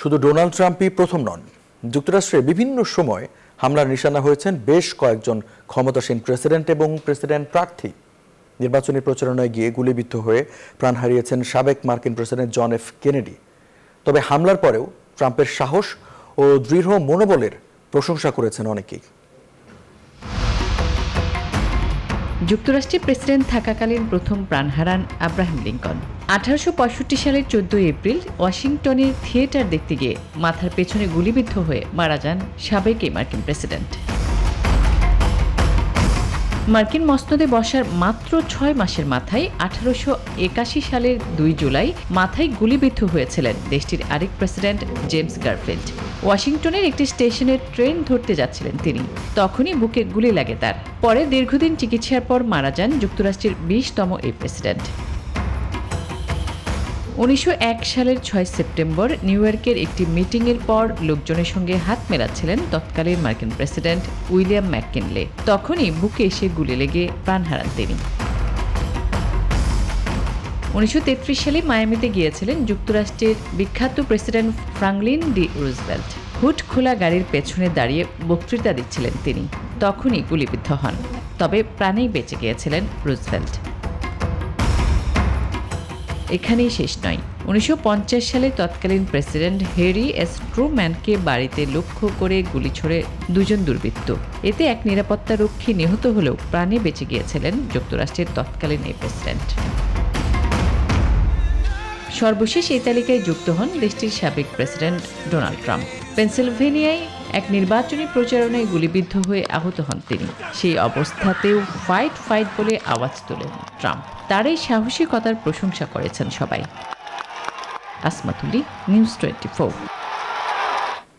শুধু ডোনাল্ড ট্রাম্পই প্রথম নন। যুক্তরাষ্ট্রে বিভিন্ন সময় হামলার নিশানা হয়েছেন বেশ কয়েকজন ক্ষমতাসীন প্রেসিডেন্ট এবং প্রেসিডেন্ট প্রার্থী। নির্বাচনী প্রচারণায় গিয়ে গুলিবিদ্ধ হয়ে প্রাণ হারিয়েছেন সাবেক মার্কিন প্রেসিডেন্ট জন এফ কেনেডি। তবে হামলার পরেও ট্রাম্পের সাহস ও দৃঢ় মনোবলের প্রশংসা করেছেন অনেকেই। যুক্তরাষ্ট্রের প্রেসিডেন্ট থাকাকালীন প্রথম প্রাণ হারান আব্রাহাম লিঙ্কন। 1865 সালের 14 এপ্রিল ওয়াশিংটনের থিয়েটার দেখতে গিয়ে মাথার পেছনে গুলিবিদ্ধ হয়ে মারা যান সাবেক এই মার্কিন প্রেসিডেন্ট। মার্কিন মসনদে বসার মাত্র 6 মাসের মাথায় 1881 সালের 2 জুলাই মাথায় গুলিবিদ্ধ হয়েছিলেন দেশটির আরেক প্রেসিডেন্ট জেমস গারফিল্ড। ওয়াশিংটনের একটি স্টেশনে ট্রেন ধরতে যাচ্ছিলেন তিনি, তখনই বুকে গুলি লাগে তার। পরে দীর্ঘদিন চিকিৎসার পর মারা যান যুক্তরাষ্ট্রের 20তম এই প্রেসিডেন্ট। 1901 সালের 6 সেপ্টেম্বর নিউ ইয়র্কের একটি মিটিংয়ের পর লোকজনের সঙ্গে হাত মেলাচ্ছিলেন তৎকালীন মার্কিন প্রেসিডেন্ট উইলিয়াম ম্যাককিনলে। তখনই বুকে এসে গুলি লেগে প্রাণ হারান তিনি। 1933 সালে মায়ামিতে গিয়েছিলেন যুক্তরাষ্ট্রের বিখ্যাত president Franklin D Roosevelt. Hood খোলা গাড়ির পেছনে দাঁড়িয়ে বক্তৃতা দিচ্ছিলেন তিনি, তখনই গুলিবিদ্ধ হন। তবে প্রাণেই বেঁচে গিয়েছিলেন রুজভেল্ট। এখানেই শেষ নয়। 1950 সালে তৎকালীন প্রেসিডেন্ট হ্যারি এস ট্রুম্যানকে বাড়িতে লক্ষ্য করে গুলি ছোড়ে দুজন দুর্বৃত্ত। এতে এক নিরাপত্তারক্ষী নিহত হলেও প্রাণে বেঁচে গিয়েছিলেন যুক্তরাষ্ট্রের তৎকালীন এই প্রেসিডেন্ট। সর্বশেষ এই তালিকায় যুক্ত হন দেশটির সাবেক প্রেসিডেন্ট ডোনাল্ড ট্রাম্প। পেনসিলভেনিয়ায় এক নির্বাচনী প্রচারণায় গুলিবিদ্ধ হয়ে আহত হন তিনি। সেই অবস্থাতেও ফাইট বলে আওয়াজ তোলেন ট্রাম্প। তার এই সাহসিকতার প্রশংসা করেছেন সবাই। আসমাতুলি, নিউজ 24।